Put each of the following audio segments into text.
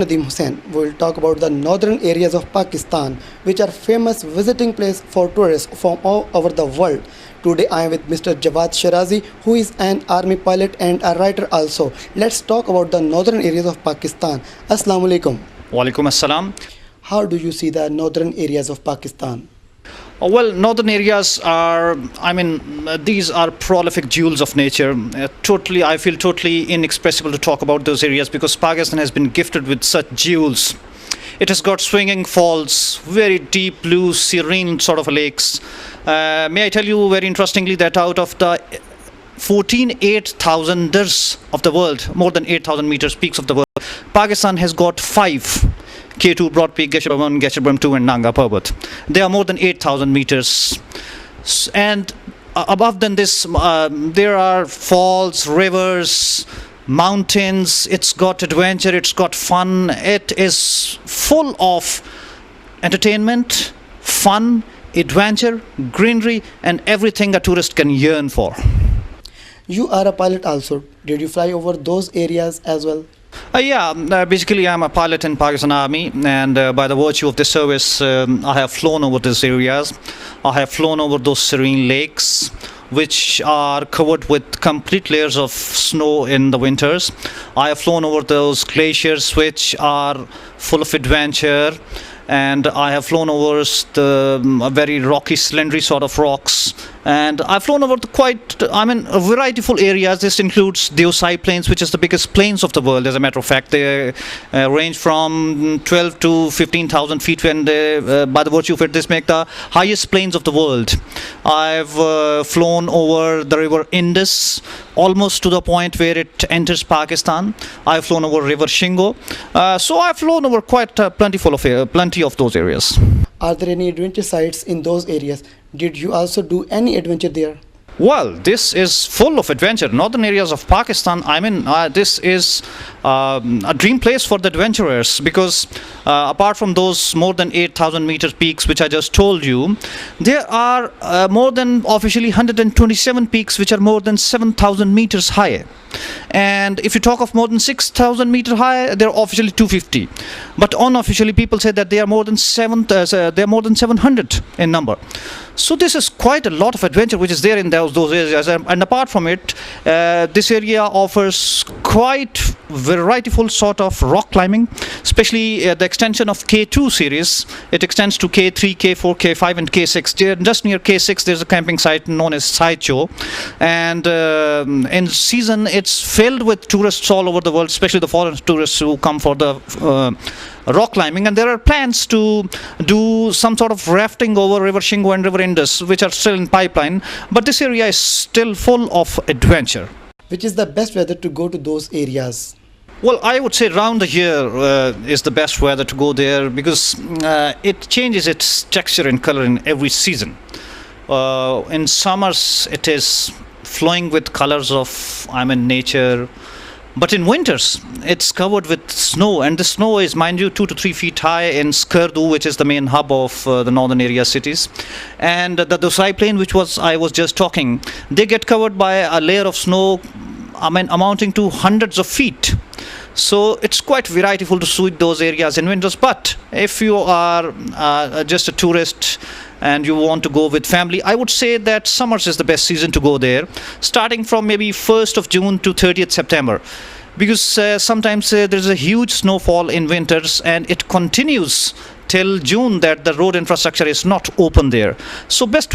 Nadeem Hussain. We will talk about the northern areas of Pakistan, which are famous visiting place for tourists from all over the world. Today I am with Mr. Jawwad Shirazi, who is an army pilot and a writer also. Let's talk about the northern areas of Pakistan. Assalamu alaikum. Walaikum assalam. How do you see the northern areas of Pakistan? Well, northern areas are, these are prolific jewels of nature. I feel totally inexpressible to talk about those areas because Pakistan has been gifted with such jewels. It has got swinging falls, very deep blue, serene sort of lakes. May I tell you very interestingly that out of the 14 8,000ers of the world, more than 8,000 meters peaks of the world, Pakistan has got 5. K2, Broad Peak, Gesher 1, Gesher 2 and Nanga Parbat. They are more than 8,000 meters. And above than this, there are falls, rivers, mountains. It's got adventure, it's got fun. It is full of entertainment, fun, adventure, greenery, and everything a tourist can yearn for. You are a pilot also. Did you fly over those areas as well? Basically I'm a pilot in Pakistan Army, and by the virtue of this service, I have flown over these areas. I have flown over those serene lakes, which are covered with complete layers of snow in the winters. I have flown over those glaciers, which are full of adventure, and I have flown over the very rocky, slendery sort of rocks. And I've flown over a varietyful areas. This includes the Osai Plains, which is the biggest plains of the world, as a matter of fact. They range from 12 to 15,000 feet, and by the virtue of it, this make the highest plains of the world. I've flown over the river Indus, almost to the point where it enters Pakistan. I've flown over river Shingo. So I've flown over quite plenty of those areas. Are there any adventure sites in those areas? Did you also do any adventure there? Well, this is full of adventure. Northern areas of Pakistan, this is a dream place for the adventurers because apart from those more than 8,000 meters peaks which I just told you, there are more than officially 127 peaks which are more than 7,000 meters high. And if you talk of more than 6,000 meter high, they're officially 250. But unofficially, people say that they are more than 700 in number. So this is quite a lot of adventure which is there in those areas. And apart from it, this area offers quite varietyful sort of rock climbing, especially the extension of K2 series. It extends to K3, K4, K5 and K6. Just near K6 there's a camping site known as Sideshow, and in season it's filled with tourists all over the world, especially the foreign tourists who come for the rock climbing. And there are plans to do some sort of rafting over river Shingo and river Indus, which are still in pipeline, but this area is still full of adventure. Which is the best weather to go to those areas? Well, I would say round the year is the best weather to go there because it changes its texture and color in every season. In summers, it is flowing with colors of nature. But in winters, it's covered with snow, and the snow is, mind you, 2 to 3 feet high in Skardu, which is the main hub of the northern area cities. And the Dosai Plain, I was just talking, they get covered by a layer of snow, amounting to hundreds of feet. So it's quite varietyful to suit those areas in winters. But if you are just a tourist and you want to go with family, I would say that summers is the best season to go there, starting from maybe 1st of June to 30th September. Because sometimes there's a huge snowfall in winters and it continues till June that the road infrastructure is not open there. So best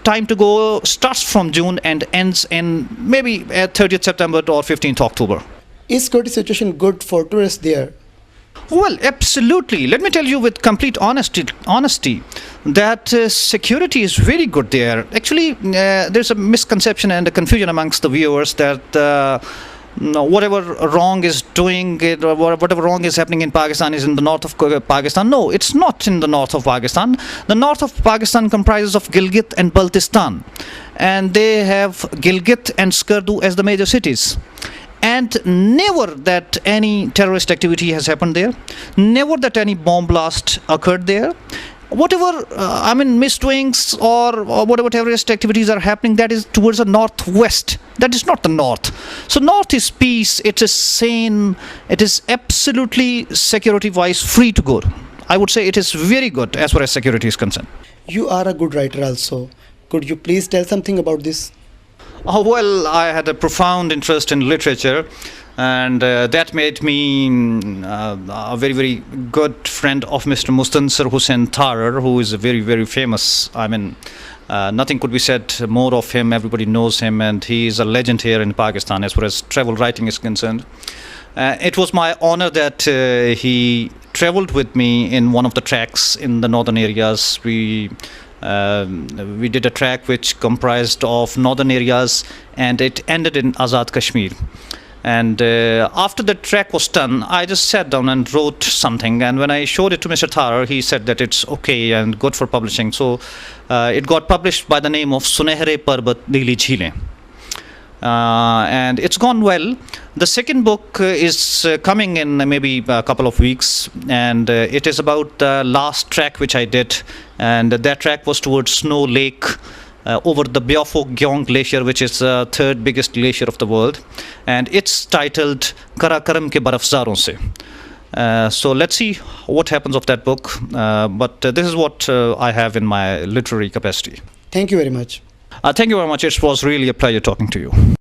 time to go starts from June and ends in maybe 30th September or 15th October. Is security situation good for tourists there? Well, absolutely. Let me tell you with complete honesty that security is very good there. Actually, there's a misconception and a confusion amongst the viewers that whatever wrong is whatever wrong is happening in Pakistan is in the north of Pakistan. No, it's not in the north of Pakistan. The north of Pakistan comprises of Gilgit and Baltistan, and they have Gilgit and Skardu as the major cities. And never that any terrorist activity has happened there, never that any bomb blast occurred there, whatever misdoings or whatever terrorist activities are happening, that is towards the northwest. That is not the north. So north is peace. It is sane. It is absolutely security-wise free to go. I would say it is very good as far as security is concerned. You are a good writer also. Could you please tell something about this? Oh, well, I had a profound interest in literature, and that made me a very, very good friend of Mr. Mustansir Hussain Tarar, who is a very, very famous. Nothing could be said more of him. Everybody knows him, and he is a legend here in Pakistan as far as travel writing is concerned. It was my honor that he traveled with me in one of the tracks in the northern areas. We did a track which comprised of northern areas, and it ended in Azad Kashmir. And after the track was done, I just sat down and wrote something. And when I showed it to Mr. Tharar, he said that it's okay and good for publishing. So it got published by the name of Sunehre Parbat Neeli Jheelein. And it's gone well. The second book is coming in maybe a couple of weeks, and it is about the last track which I did, and that track was towards Snow Lake over the Biafo Gyeong Glacier, which is the third biggest glacier of the world, and it's titled Karakaram ke Barafzaron Se. So let's see what happens of that book, but this is what I have in my literary capacity. Thank you very much. Thank you very much. It was really a pleasure talking to you.